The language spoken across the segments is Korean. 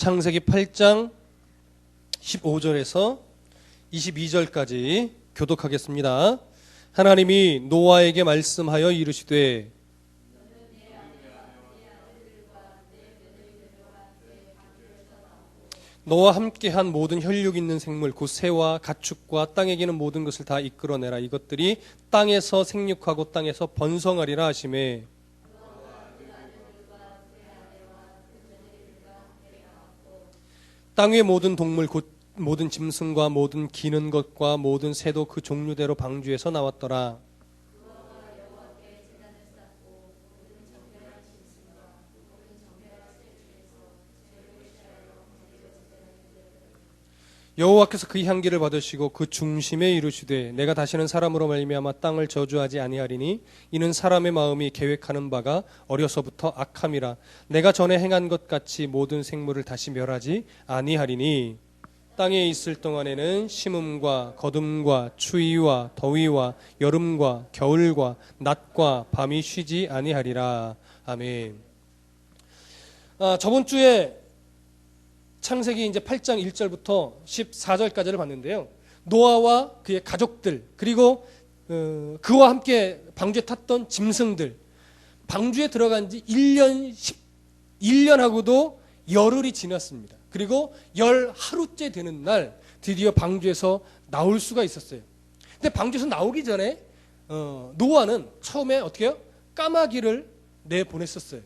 창세기 8장 15절에서 22절까지 교독하겠습니다. 하나님이 노아에게 말씀하여 이르시되 너와 함께한 모든 혈육 있는 생물 곧 새와 가축과 땅에 기는 모든 것을 다 이끌어내라. 이것들이 땅에서 생육하고 땅에서 번성하리라 하시매 땅 위의 모든 동물 곧 모든 짐승과 모든 기는 것과 모든 새도 그 종류대로 방주에서 나왔더라. 여호와께서 그 향기를 받으시고 그 중심에 이르시되 내가 다시는 사람으로 말미암아 땅을 저주하지 아니하리니 이는 사람의 마음이 계획하는 바가 어려서부터 악함이라. 내가 전에 행한 것 같이 모든 생물을 다시 멸하지 아니하리니 땅에 있을 동안에는 심음과 거둠과 추위와 더위와 여름과 겨울과 낮과 밤이 쉬지 아니하리라. 아멘. 저번 주에 창세기 이제 8장 1절부터 14절까지를 봤는데요. 노아와 그의 가족들 그리고 그와 함께 방주에 탔던 짐승들 방주에 들어간 지 1년하고도 열흘이 지났습니다. 그리고 열 하루째 되는 날 드디어 방주에서 나올 수가 있었어요. 근데 방주에서 나오기 전에 노아는 처음에 어떻게 해요? 까마귀를 내보냈었어요.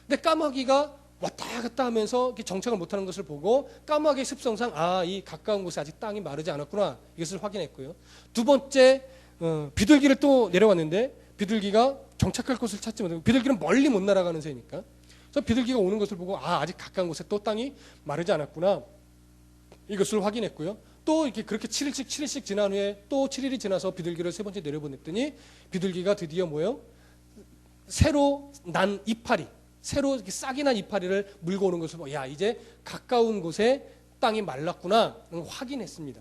근데 까마귀가 왔다 갔다 하면서 정착을 못하는 것을 보고 까마귀의 습성상 이 가까운 곳에 아직 땅이 마르지 않았구나 이것을 확인했고요. 두 번째 비둘기를 또 내려왔는데 비둘기가 정착할 곳을 찾지 못하고 비둘기는 멀리 못 날아가는 새니까 그래서 비둘기가 오는 것을 보고 아직 가까운 곳에 또 땅이 마르지 않았구나 이것을 확인했고요. 또 이렇게 그렇게 7일씩 지난 후에 또 7일이 지나서 비둘기를 세 번째 내려보냈더니 비둘기가 드디어 뭐예요? 새로 난 이파리 새로 이렇게 싹이 난 이파리를 물고 오는 것을 보고 이제 가까운 곳에 땅이 말랐구나 확인했습니다.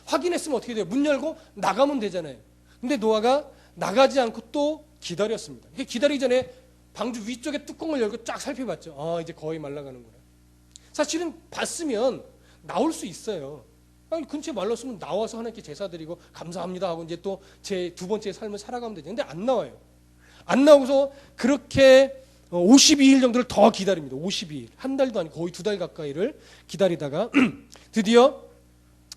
확인했으면 어떻게 돼요? 문 열고 나가면 되잖아요. 근데 노아가 나가지 않고 또 기다렸습니다. 기다리기 전에 방주 위쪽에 뚜껑을 열고 쫙 살펴봤죠. 이제 거의 말라가는구나. 사실은 봤으면 나올 수 있어요. 근처에 말랐으면 나와서 하나님께 제사드리고 감사합니다 하고 이제 또 제 두 번째 삶을 살아가면 되죠. 근데 안 나와요. 안 나오고서 그렇게 52일 정도를 더 기다립니다. 52일. 한 달도 아니고 거의 2달 가까이를 기다리다가 드디어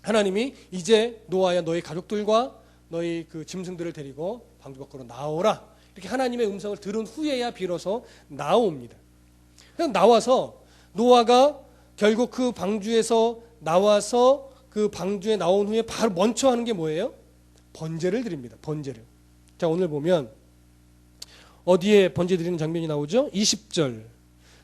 하나님이 이제 노아야 너희 가족들과 너희 그 짐승들을 데리고 방주 밖으로 나오라. 이렇게 하나님의 음성을 들은 후에야 비로소 나옵니다. 그냥 나와서 노아가 결국 그 방주에서 나와서 그 방주에 나온 후에 바로 먼저 하는 게 뭐예요? 번제를 드립니다. 번제를. 자, 오늘 보면 어디에 번제 드리는 장면이 나오죠? 20절.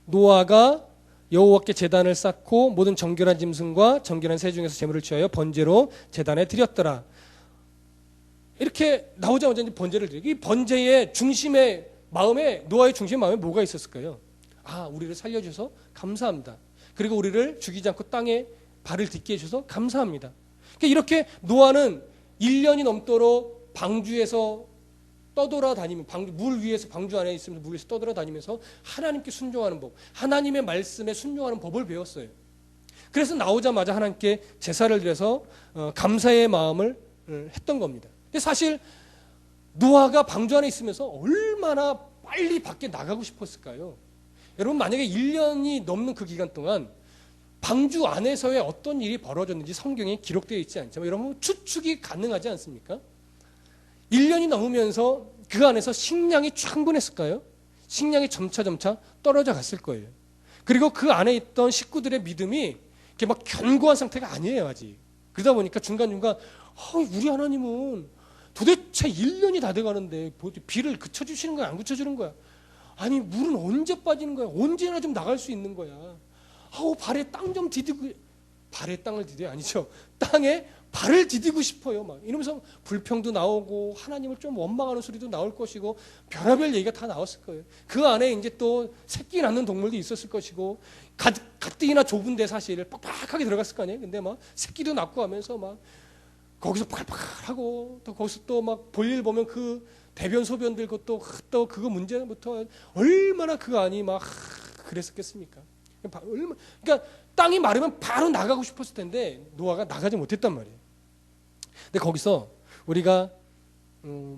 노아가 여호와께 제단을 쌓고 모든 정결한 짐승과 정결한 새 중에서 제물을 취하여 번제로 제단에 드렸더라. 이렇게 나오자마자 이제 번제를 드리고 이 번제의 중심에 마음에 노아의 중심 마음에 뭐가 있었을까요? 우리를 살려주셔서 감사합니다. 그리고 우리를 죽이지 않고 땅에 발을 딛게 해주셔서 감사합니다. 그러니까 이렇게 노아는 1년이 넘도록 방주에서 떠돌아다니면 물 위에서 방주 안에 있으면서 물 위에서 떠돌아다니면서 하나님께 순종하는 법, 하나님의 말씀에 순종하는 법을 배웠어요. 그래서 나오자마자 하나님께 제사를 드려서 감사의 마음을 했던 겁니다. 근데 사실 노아가 방주 안에 있으면서 얼마나 빨리 밖에 나가고 싶었을까요? 여러분 만약에 1년이 넘는 그 기간 동안 방주 안에서의 어떤 일이 벌어졌는지 성경에 기록되어 있지 않지만 여러분 추측이 가능하지 않습니까? 1년이 넘으면서 그 안에서 식량이 충분했을까요? 식량이 점차 떨어져 갔을 거예요. 그리고 그 안에 있던 식구들의 믿음이 이렇게 막 견고한 상태가 아니에요, 아직. 그러다 보니까 중간중간 우리 하나님은 도대체 1년이 다 돼가는데 비를 그쳐주시는 거야, 안 그쳐주는 거야? 아니 물은 언제 빠지는 거야? 언제나 좀 나갈 수 있는 거야? 발에 땅 좀 디디고 발에 땅을 디뎌야 아니죠. 땅에 발을 디디고 싶어요. 막 이러면서 불평도 나오고 하나님을 좀 원망하는 소리도 나올 것이고 별의별 얘기가 다 나왔을 거예요. 그 안에 이제 또 새끼 낳는 동물도 있었을 것이고 가뜩이나 좁은데 사실 빡빡하게 들어갔을 거 아니에요. 근데 막 새끼도 낳고 하면서 막 거기서 팔팔하고 또 거기서 또 막 볼일 보면 그 대변 소변 들고 또 그거 문제부터 얼마나 그 안이 막 그랬었겠습니까? 그러니까 땅이 마르면 바로 나가고 싶었을 텐데 노아가 나가지 못했단 말이에요. 근데 거기서 우리가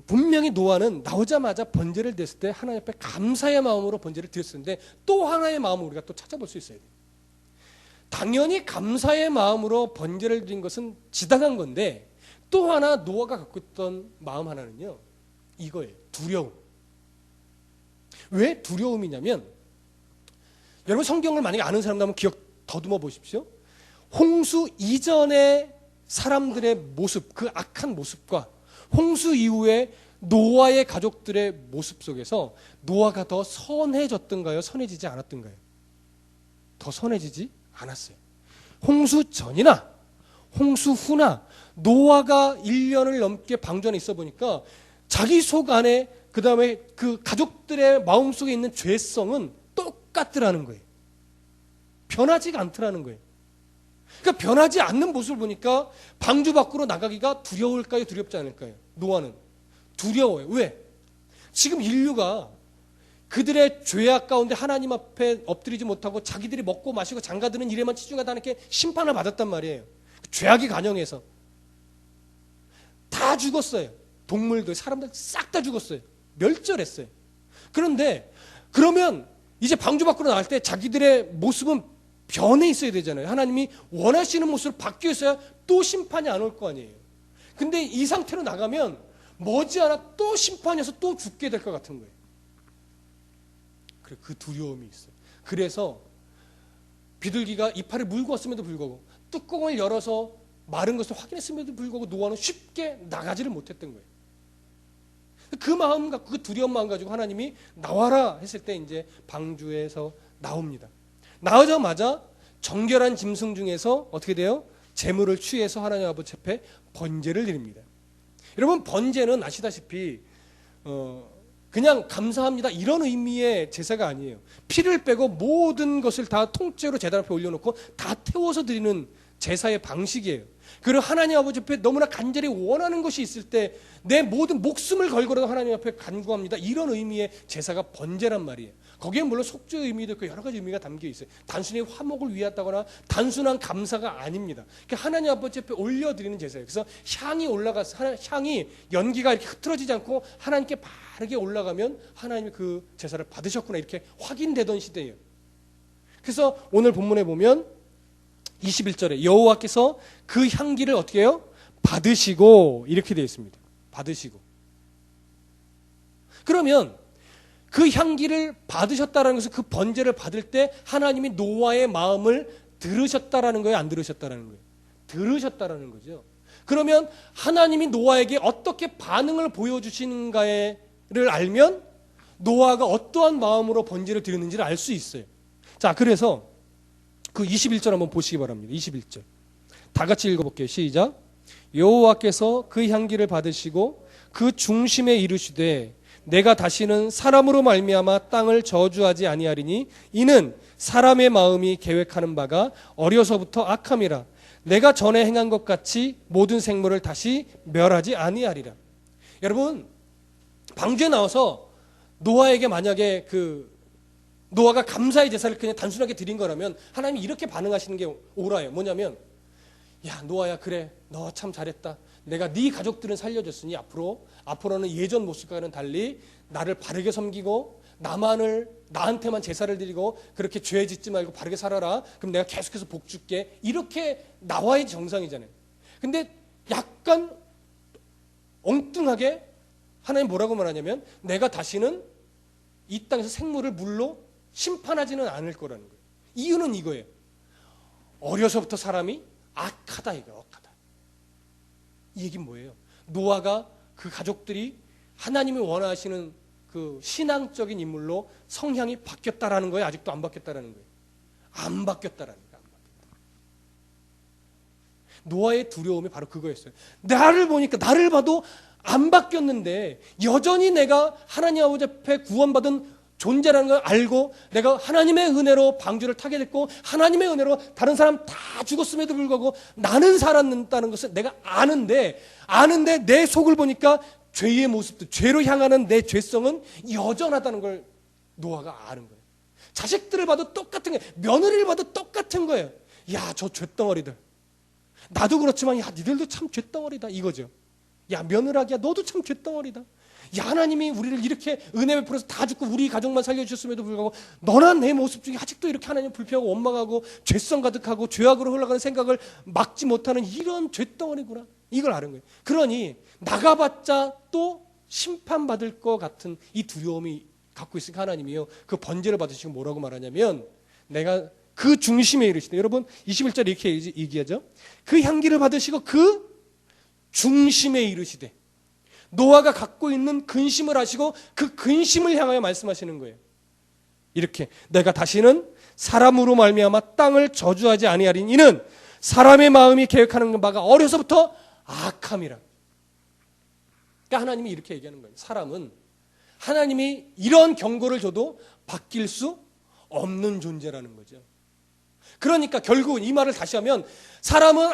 분명히 노아는 나오자마자 번제를 드렸을 때 하나님 앞에 감사의 마음으로 번제를 드렸었는데 또 하나의 마음을 우리가 또 찾아볼 수 있어야 돼요. 당연히 감사의 마음으로 번제를 드린 것은 지당한 건데 또 하나 노아가 갖고 있던 마음 하나는요, 이거예요. 두려움. 왜 두려움이냐면, 여러분 성경을 만약에 아는 사람들 한번 기억 더듬어 보십시오. 홍수 이전의 사람들의 모습, 그 악한 모습과 홍수 이후에 노아의 가족들의 모습 속에서 노아가 더 선해졌던가요? 선해지지 않았던가요? 더 선해지지 않았어요. 홍수 전이나 홍수 후나 노아가 1년을 넘게 방주 안에 있어 보니까 자기 속 안에 그 다음에 그 가족들의 마음속에 있는 죄성은 똑같더라는 거예요. 변하지가 않더라는 거예요. 그러니까 변하지 않는 모습을 보니까 방주 밖으로 나가기가 두려울까요? 두렵지 않을까요? 노아는 두려워요. 왜? 지금 인류가 그들의 죄악 가운데 하나님 앞에 엎드리지 못하고 자기들이 먹고 마시고 장가드는 일에만 치중하다 이렇게 심판을 받았단 말이에요. 죄악의 간영에서 다 죽었어요. 동물들, 사람들 싹 다 죽었어요. 멸절했어요. 그런데 그러면 이제 방주 밖으로 나갈 때 자기들의 모습은 변해 있어야 되잖아요. 하나님이 원하시는 모습으로 바뀌어 있어야 또 심판이 안 올 거 아니에요. 근데 이 상태로 나가면 머지않아 또 심판에서 또 죽게 될 것 같은 거예요. 그 두려움이 있어요. 그래서 비둘기가 이파를 물고 왔음에도 불구하고 뚜껑을 열어서 마른 것을 확인했음에도 불구하고 노아는 쉽게 나가지를 못했던 거예요. 그 마음 갖고 그 두려운 마음 가지고 하나님이 나와라 했을 때 이제 방주에서 나옵니다. 나오자마자 정결한 짐승 중에서 어떻게 돼요? 제물을 취해서 하나님 아버지 앞에 번제를 드립니다. 여러분 번제는 아시다시피 그냥 감사합니다 이런 의미의 제사가 아니에요. 피를 빼고 모든 것을 다 통째로 제단 앞에 올려놓고 다 태워서 드리는 제사의 방식이에요. 그리고 하나님 아버지 앞에 너무나 간절히 원하는 것이 있을 때 내 모든 목숨을 걸고라도 하나님 앞에 간구합니다. 이런 의미의 제사가 번제란 말이에요. 거기에 물론 속죄의 의미도 있고 여러 가지 의미가 담겨 있어요. 단순히 화목을 위하다거나 단순한 감사가 아닙니다. 하나님 아버지 앞에 올려드리는 제사예요. 그래서 향이 올라가서 향이 연기가 이렇게 흐트러지지 않고 하나님께 바르게 올라가면 하나님이 그 제사를 받으셨구나 이렇게 확인되던 시대예요. 그래서 오늘 본문에 보면 21절에 여호와께서 그 향기를 어떻게 해요? 받으시고 이렇게 되어 있습니다. 받으시고. 그러면 그 향기를 받으셨다라는 것은 그 번제를 받을 때 하나님이 노아의 마음을 들으셨다라는 거예요? 안 들으셨다라는 거예요? 들으셨다라는 거죠. 그러면 하나님이 노아에게 어떻게 반응을 보여주시는가를 알면 노아가 어떠한 마음으로 번제를 드렸는지를 알 수 있어요. 자, 그래서 그 21절 한번 보시기 바랍니다. 21절. 다 같이 읽어볼게요. 시작. 여호와께서 그 향기를 받으시고 그 중심에 이르시되 내가 다시는 사람으로 말미암아 땅을 저주하지 아니하리니 이는 사람의 마음이 계획하는 바가 어려서부터 악함이라. 내가 전에 행한 것 같이 모든 생물을 다시 멸하지 아니하리라. 여러분 방주에 나와서 노아에게 만약에 노아가 감사의 제사를 그냥 단순하게 드린 거라면 하나님이 이렇게 반응하시는 게 옳아요. 뭐냐면 야 노아야 그래 너 참 잘했다. 내가 네 가족들은 살려줬으니 앞으로는 예전 모습과는 달리 나를 바르게 섬기고 나한테만 제사를 드리고 그렇게 죄 짓지 말고 바르게 살아라. 그럼 내가 계속해서 복 줄게. 이렇게 나와야 정상이잖아요. 근데 약간 엉뚱하게 하나님 뭐라고 말하냐면 내가 다시는 이 땅에서 생물을 물로 심판하지는 않을 거라는 거예요. 이유는 이거예요. 어려서부터 사람이 악하다 이거예요. 악하다. 이 얘기는 뭐예요? 노아가 그 가족들이 하나님이 원하시는 그 신앙적인 인물로 성향이 바뀌었다라는 거예요? 아직도 안 바뀌었다라는 거예요? 안 바뀌었다라는 거예요. 안 바뀌었다. 노아의 두려움이 바로 그거였어요. 나를 봐도 안 바뀌었는데 여전히 내가 하나님 아버지 앞에 구원받은 존재라는 걸 알고 내가 하나님의 은혜로 방주를 타게 됐고 하나님의 은혜로 다른 사람 다 죽었음에도 불구하고 나는 살았다는 것을 내가 아는데 내 속을 보니까 죄의 모습도 죄로 향하는 내 죄성은 여전하다는 걸 노아가 아는 거예요. 자식들을 봐도 똑같은 거예요. 며느리를 봐도 똑같은 거예요. 야, 저 쇳덩어리들. 나도 그렇지만 야, 니들도 참 쇳덩어리다 이거죠. 야, 며느라기야, 너도 참 쇳덩어리다. 야, 하나님이 우리를 이렇게 은혜 베풀어서 다 죽고 우리 가족만 살려주셨음에도 불구하고 너나 내 모습 중에 아직도 이렇게 하나님 불평하고 원망하고 죄성 가득하고 죄악으로 흘러가는 생각을 막지 못하는 이런 쇳덩어리구나. 이걸 아는 거예요. 그러니 나가봤자 또 심판받을 것 같은 이 두려움이 갖고 있으니까 하나님이요, 그 번제를 받으시고 뭐라고 말하냐면, 내가 그 중심에 이르시되, 여러분 21절 이렇게 얘기하죠. 그 향기를 받으시고 그 중심에 이르시되, 노아가 갖고 있는 근심을 하시고 그 근심을 향하여 말씀하시는 거예요. 이렇게 내가 다시는 사람으로 말미암아 땅을 저주하지 아니하리니 이는 사람의 마음이 계획하는 바가 어려서부터 악함이라. 그러니까 하나님이 이렇게 얘기하는 거예요. 사람은 하나님이 이런 경고를 줘도 바뀔 수 없는 존재라는 거죠. 그러니까 결국은 이 말을 다시 하면, 사람은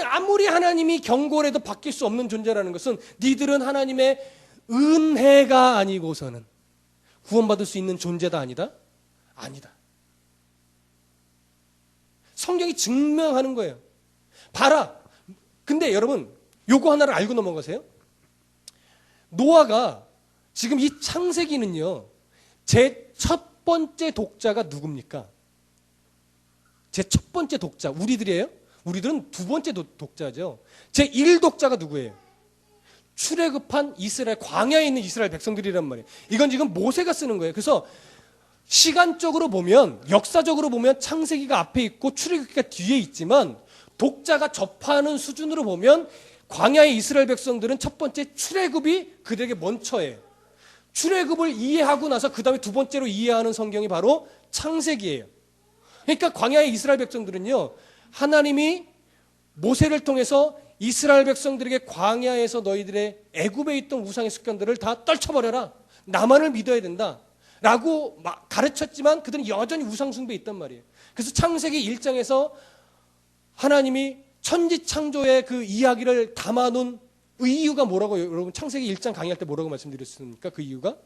아무리 하나님이 경고를 해도 바뀔 수 없는 존재라는 것은, 니들은 하나님의 은혜가 아니고서는 구원받을 수 있는 존재다 아니다? 아니다. 성경이 증명하는 거예요. 봐라. 근데 여러분 요거 하나를 알고 넘어가세요. 노아가 지금 이 창세기는요, 제 첫 번째 독자가 누굽니까? 제 첫 번째 독자 우리들이에요? 우리들은 두 번째 독자죠. 제 1독자가 누구예요? 출애굽한 이스라엘, 광야에 있는 이스라엘 백성들이란 말이에요. 이건 지금 모세가 쓰는 거예요. 그래서 시간적으로 보면, 역사적으로 보면 창세기가 앞에 있고 출애굽기가 뒤에 있지만, 독자가 접하는 수준으로 보면 광야의 이스라엘 백성들은 첫 번째 출애굽이 그들에게 먼저예요. 출애굽을 이해하고 나서 그 다음에 두 번째로 이해하는 성경이 바로 창세기예요. 그러니까 광야의 이스라엘 백성들은요, 하나님이 모세를 통해서 이스라엘 백성들에게 광야에서 너희들의 애굽에 있던 우상의 습관들을 다 떨쳐버려라, 나만을 믿어야 된다 라고 가르쳤지만 그들은 여전히 우상 숭배에 있단 말이에요. 그래서 창세기 1장에서 하나님이 천지창조의 그 이야기를 담아놓은 이유가 뭐라고, 여러분 창세기 1장 강의할 때 뭐라고 말씀드렸습니까? 그 이유가,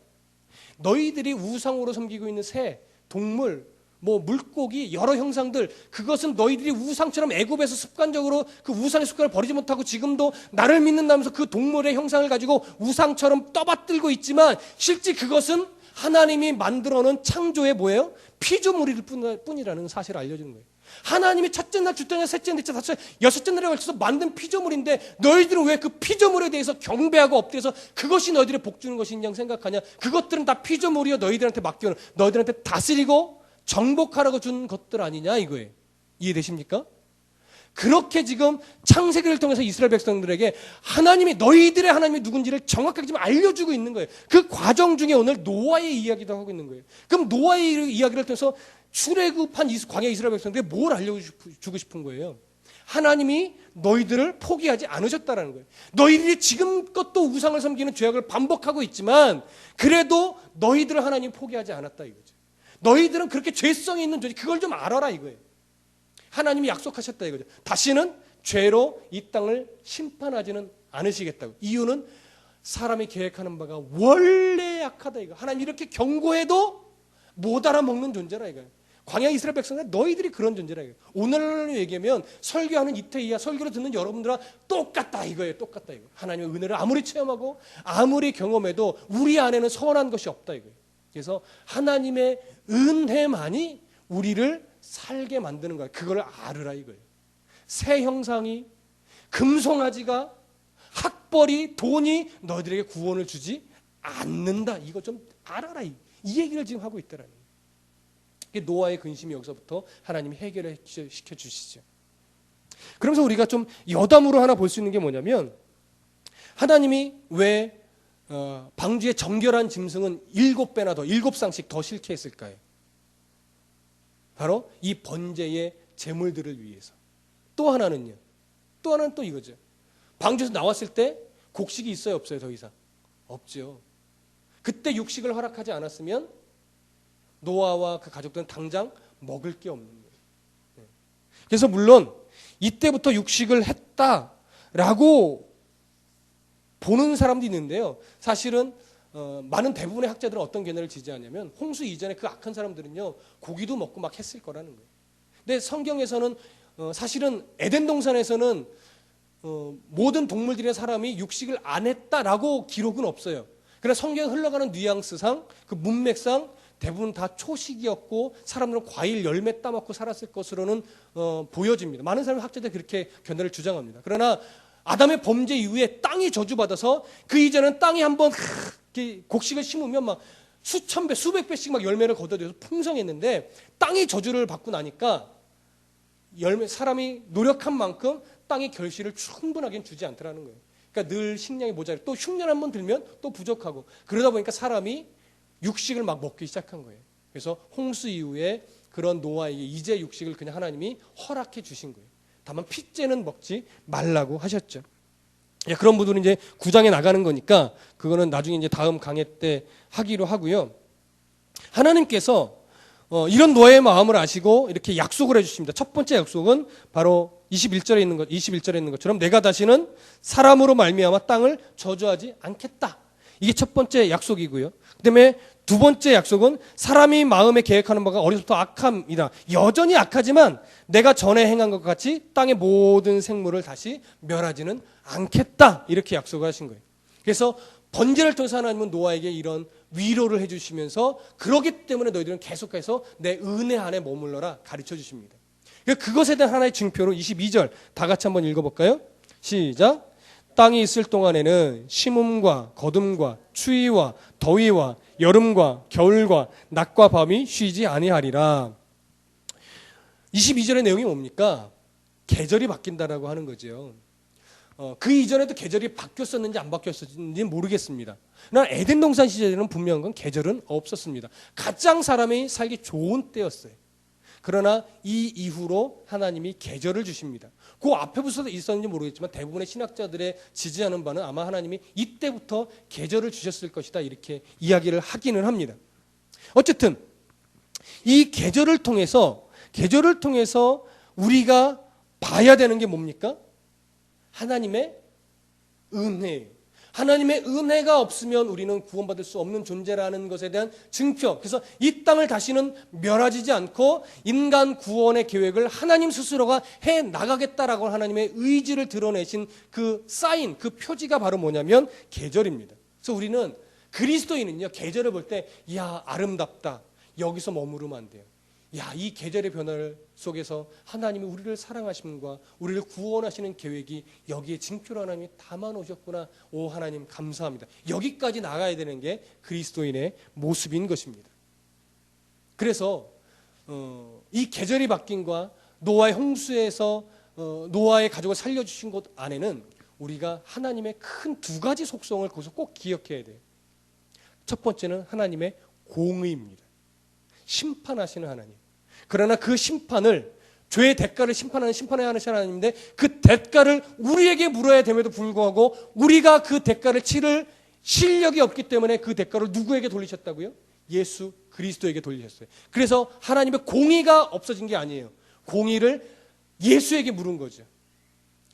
너희들이 우상으로 섬기고 있는 새, 동물, 물고기, 여러 형상들, 그것은 너희들이 우상처럼 애굽에서 습관적으로 그 우상의 습관을 버리지 못하고 지금도 나를 믿는다면서 그 동물의 형상을 가지고 우상처럼 떠받들고 있지만, 실제 그것은 하나님이 만들어놓은 창조의 뭐예요? 피조물일 뿐이라는 사실을 알려주는 거예요. 하나님이 첫째 날, 둘째 날, 셋째 날, 넷째, 다섯째, 여섯째 날에 걸쳐서 만든 피조물인데, 너희들은 왜 그 피조물에 대해서 경배하고 엎드려서 그것이 너희들의 복주는 것이냐고 생각하냐? 그것들은 다 피조물이요, 너희들한테 맡겨놓은, 너희들한테 다스리고 정복하라고 준 것들 아니냐 이거예요. 이해되십니까? 그렇게 지금 창세기를 통해서 이스라엘 백성들에게 하나님이, 너희들의 하나님이 누군지를 정확하게 지금 알려주고 있는 거예요. 그 과정 중에 오늘 노아의 이야기도 하고 있는 거예요. 그럼 노아의 이야기를 통해서 출애굽한 광야 이스라엘 백성들에게 뭘 알려주고 싶은 거예요? 하나님이 너희들을 포기하지 않으셨다라는 거예요. 너희들이 지금껏 또 우상을 섬기는 죄악을 반복하고 있지만 그래도 너희들을 하나님이 포기하지 않았다 이거죠. 너희들은 그렇게 죄성이 있는 존재, 그걸 좀 알아라 이거예요. 하나님이 약속하셨다 이거죠. 다시는 죄로 이 땅을 심판하지는 않으시겠다고. 이유는 사람이 계획하는 바가 원래 약하다 이거. 하나님 이렇게 경고해도 못 알아먹는 존재라 이거예요. 광야 이스라엘 백성들, 너희들이 그런 존재라 이거예요. 오늘날로 얘기하면 설교하는 이태희야, 설교를 듣는 여러분들과 똑같다 이거예요. 똑같다 이거. 하나님의 은혜를 아무리 체험하고 아무리 경험해도 우리 안에는 선한 것이 없다 이거예요. 그래서 하나님의 은혜만이 우리를 살게 만드는 거야. 그걸 알으라 이거예요. 새 형상이, 금송아지가, 학벌이, 돈이 너희들에게 구원을 주지 않는다. 이거 좀 알아라. 이 얘기를 지금 하고 있더라는 거예요. 노아의 근심이 여기서부터 하나님이 해결을 시켜주시죠. 그러면서 우리가 좀 여담으로 하나 볼 수 있는 게 뭐냐면, 하나님이 왜 방주에 정결한 짐승은 7배나 더, 7쌍씩 더 싫게 했을까요? 바로 이 번제의 제물들을 위해서. 또 하나는요, 또 하나는 또 이거죠. 방주에서 나왔을 때 곡식이 있어요, 없어요? 더 이상 없죠. 그때 육식을 허락하지 않았으면 노아와 그 가족들은 당장 먹을 게 없는 거예요. 그래서 물론 이때부터 육식을 했다라고 보는 사람도 있는데요. 사실은 많은 대부분의 학자들은 어떤 견해를 지지하냐면 홍수 이전에 그 악한 사람들은요 고기도 먹고 막 했을 거라는 거예요. 근데 성경에서는 사실은 에덴 동산에서는 모든 동물들이나 사람이 육식을 안 했다라고 기록은 없어요. 그러나 성경 흘러가는 뉘앙스상 그 문맥상 대부분 다 초식이었고 사람들은 과일 열매 따먹고 살았을 것으로는 보여집니다. 많은 사람 학자들이 그렇게 견해를 주장합니다. 그러나 아담의 범죄 이후에 땅이 저주받아서 그 이전은 땅이 한번 곡식을 심으면 막 수천 배, 수백 배씩 막 열매를 거둬들여서 풍성했는데 땅이 저주를 받고 나니까 사람이 노력한 만큼 땅이 결실을 충분하게 주지 않더라는 거예요. 그러니까 늘 식량이 모자라고 또 흉년 한번 들면 또 부족하고 그러다 보니까 사람이 육식을 막 먹기 시작한 거예요. 그래서 홍수 이후에 그런 노아에게 이제 육식을 그냥 하나님이 허락해 주신 거예요. 다만 핏째는 먹지 말라고 하셨죠. 그런 부분은 이제 9장에 나가는 거니까 그거는 나중에 이제 다음 강해 때 하기로 하고요. 하나님께서 이런 노아의 마음을 아시고 이렇게 약속을 해주십니다. 첫 번째 약속은 바로 21절에 있는 것처럼 내가 다시는 사람으로 말미암아 땅을 저주하지 않겠다. 이게 첫 번째 약속이고요. 그다음에 두 번째 약속은 사람이 마음에 계획하는 바가 어려서부터 악함이다. 여전히 악하지만 내가 전에 행한 것 같이 땅의 모든 생물을 다시 멸하지는 않겠다. 이렇게 약속을 하신 거예요. 그래서 번제를 통해서 하나님은 노아에게 이런 위로를 해주시면서 그러기 때문에 너희들은 계속해서 내 은혜 안에 머물러라 가르쳐 주십니다. 그것에 대한 하나의 증표로 22절 다 같이 한번 읽어볼까요? 시작. 땅이 있을 동안에는 심음과 거둠과 추위와 더위와 여름과 겨울과 낮과 밤이 쉬지 아니하리라. 22절의 내용이 뭡니까? 계절이 바뀐다라고 하는 거죠. 그 이전에도 계절이 바뀌었었는지 안 바뀌었었는지 모르겠습니다. 그러나 에덴 동산 시절에는 분명한 건 계절은 없었습니다. 가장 사람이 살기 좋은 때였어요. 그러나 이 이후로 하나님이 계절을 주십니다. 그 앞에부터 있었는지 모르겠지만 대부분의 신학자들의 지지하는 바는 아마 하나님이 이때부터 계절을 주셨을 것이다 이렇게 이야기를 하기는 합니다. 어쨌든 이 계절을 통해서 우리가 봐야 되는 게 뭡니까? 하나님의 은혜예요. 하나님의 은혜가 없으면 우리는 구원받을 수 없는 존재라는 것에 대한 증표. 그래서 이 땅을 다시는 멸하지 않고 인간 구원의 계획을 하나님 스스로가 해 나가겠다라고 하나님의 의지를 드러내신 그 사인, 그 표지가 바로 뭐냐면 계절입니다. 그래서 우리는 그리스도인은요, 계절을 볼 때, 이야, 아름답다. 여기서 머무르면 안 돼요. 야, 이 계절의 변화 속에서 하나님이 우리를 사랑하심과 우리를 구원하시는 계획이 여기에 징표로 하나님이 담아 놓으셨구나. 오, 하나님 감사합니다. 여기까지 나가야 되는 게 그리스도인의 모습인 것입니다. 그래서 이 계절이 바뀐과 노아의 홍수에서 노아의 가족을 살려주신 것 안에는 우리가 하나님의 큰 두 가지 속성을 거기서 꼭 기억해야 돼요. 첫 번째는 하나님의 공의입니다. 심판하시는 하나님. 그러나 그 심판을, 죄의 대가를 심판해야 하는 하나님인데 그 대가를 우리에게 물어야 됨에도 불구하고 우리가 그 대가를 치를 실력이 없기 때문에 그 대가를 누구에게 돌리셨다고요? 예수 그리스도에게 돌리셨어요. 그래서 하나님의 공의가 없어진 게 아니에요. 공의를 예수에게 물은 거죠.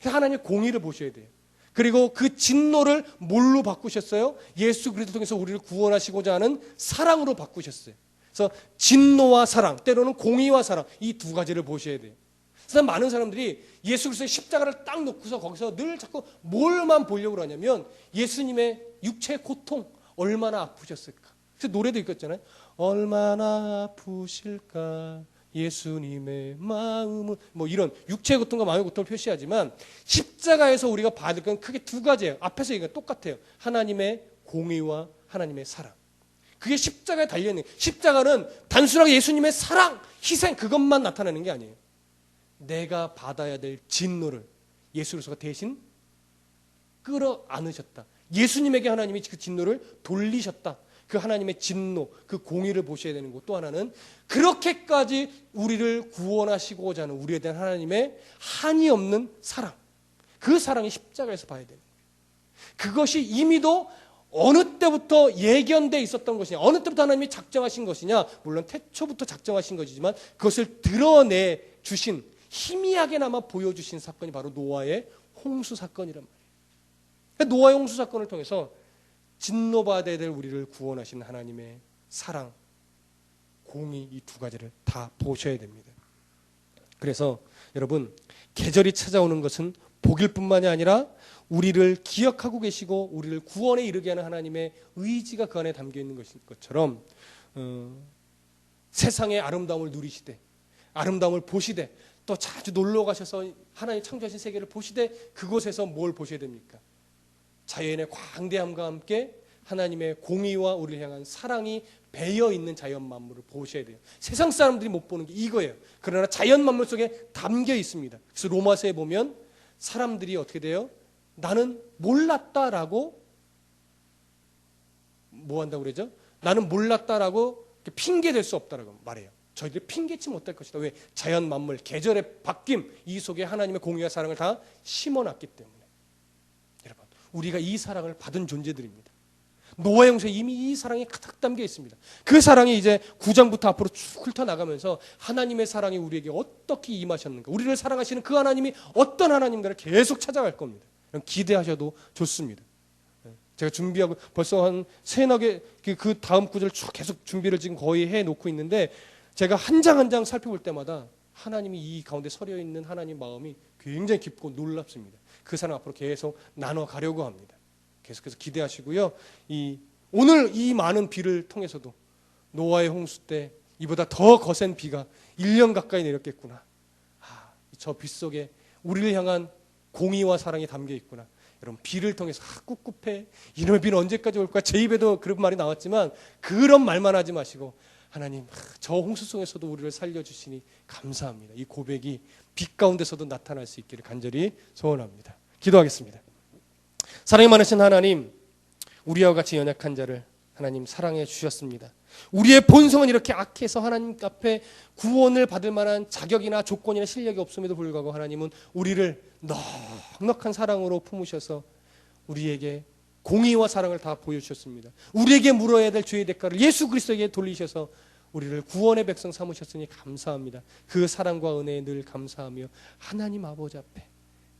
하나님의 공의를 보셔야 돼요. 그리고 그 진노를 뭘로 바꾸셨어요? 예수 그리스도 통해서 우리를 구원하시고자 하는 사랑으로 바꾸셨어요. 그래서 진노와 사랑, 때로는 공의와 사랑, 이 두 가지를 보셔야 돼요. 그래서 많은 사람들이 예수 그리스도의 십자가를 딱 놓고서 거기서 늘 자꾸 뭘만 보려고 하냐면 예수님의 육체의 고통 얼마나 아프셨을까. 그래서 노래도 있었잖아요. 얼마나 아프실까 예수님의 마음은, 뭐 이런 육체의 고통과 마음의 고통을 표시하지만 십자가에서 우리가 받을 건 크게 두 가지예요. 앞에서 얘기가 똑같아요. 하나님의 공의와 하나님의 사랑. 그게 십자가에 달려있는 거예요. 십자가는 단순하게 예수님의 사랑, 희생 그것만 나타내는 게 아니에요. 내가 받아야 될 진노를 예수 그리스도가 대신 끌어안으셨다. 예수님에게 하나님이 그 진노를 돌리셨다. 그 하나님의 진노, 그 공의를 보셔야 되는 것. 또 하나는 그렇게까지 우리를 구원하시고자 하는 우리에 대한 하나님의 한이 없는 사랑. 그 사랑이 십자가에서 봐야 되는 거예요. 그것이 이미도 어느 때부터 예견돼 있었던 것이냐, 어느 때부터 하나님이 작정하신 것이냐, 물론 태초부터 작정하신 것이지만 그것을 드러내 주신, 희미하게나마 보여주신 사건이 바로 노아의 홍수 사건이란 말이에요. 노아의 홍수 사건을 통해서 진노받아야 될 우리를 구원하신 하나님의 사랑, 공의, 이 두 가지를 다 보셔야 됩니다. 그래서 여러분, 계절이 찾아오는 것은 복일 뿐만이 아니라 우리를 기억하고 계시고 우리를 구원에 이르게 하는 하나님의 의지가 그 안에 담겨 있는 것처럼 세상의 아름다움을 누리시되, 아름다움을 보시되, 또 자주 놀러 가셔서 하나님 창조하신 세계를 보시되, 그곳에서 뭘 보셔야 됩니까? 자연의 광대함과 함께 하나님의 공의와 우리를 향한 사랑이 배어 있는 자연 만물을 보셔야 돼요. 세상 사람들이 못 보는 게 이거예요. 그러나 자연 만물 속에 담겨 있습니다. 그래서 로마서에 보면 사람들이 어떻게 돼요? 나는 몰랐다라고 뭐 한다고 그러죠? 나는 몰랐다라고 핑계 댈 수 없다라고 말해요. 저희들이 핑계치 못할 것이다. 왜? 자연 만물, 계절의 바뀜, 이 속에 하나님의 공의와 사랑을 다 심어놨기 때문에. 여러분, 우리가 이 사랑을 받은 존재들입니다. 노아의 홍수에 이미 이 사랑이 가득 담겨 있습니다. 그 사랑이 이제 9장부터 앞으로 쭉 훑어나가면서 하나님의 사랑이 우리에게 어떻게 임하셨는가, 우리를 사랑하시는 그 하나님이 어떤 하나님인가를 계속 찾아갈 겁니다. 기대하셔도 좋습니다. 제가 준비하고 벌써 한 세네 개, 그 다음 구절 쭉 계속 준비를 지금 거의 해놓고 있는데, 제가 한 장 한 장 살펴볼 때마다 하나님이 이 가운데 서려 있는 하나님 마음이 굉장히 깊고 놀랍습니다. 그 사랑 앞으로 계속 나눠가려고 합니다. 계속해서 기대하시고요. 오늘 이 많은 비를 통해서도 노아의 홍수 때 이보다 더 거센 비가 1년 가까이 내렸겠구나. 저 비 속에 우리를 향한 공의와 사랑이 담겨 있구나. 여러분, 비를 통해서 꿉꿉해, 이놈의 비는 언제까지 올까? 제 입에도 그런 말이 나왔지만 그런 말만 하지 마시고, 하나님, 저 홍수 속에서도 우리를 살려주시니 감사합니다. 이 고백이 빛 가운데서도 나타날 수 있기를 간절히 소원합니다. 기도하겠습니다. 사랑이 많으신 하나님, 우리와 같이 연약한 자를 하나님 사랑해 주셨습니다. 우리의 본성은 이렇게 악해서 하나님 앞에 구원을 받을 만한 자격이나 조건이나 실력이 없음에도 불구하고 하나님은 우리를 넉넉한 사랑으로 품으셔서 우리에게 공의와 사랑을 다 보여주셨습니다. 우리에게 물어야 될 죄의 대가를 예수 그리스도에게 돌리셔서 우리를 구원의 백성 삼으셨으니 감사합니다. 그 사랑과 은혜에 늘 감사하며 하나님 아버지 앞에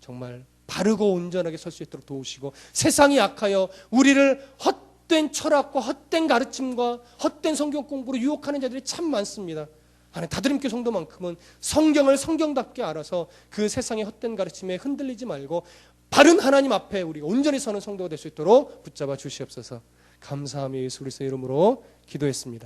정말 바르고 온전하게 설 수 있도록 도우시고, 세상이 악하여 우리를 헛된 철학과 헛된 가르침과 헛된 성경 공부로 유혹하는 자들이 참 많습니다. 하나님, 다드림교 성도만큼은 성경을 성경답게 알아서 그 세상의 헛된 가르침에 흔들리지 말고 바른 하나님 앞에 우리가 온전히 서는 성도가 될 수 있도록 붙잡아 주시옵소서. 감사하며 예수 그리스도의 이름으로 기도했습니다.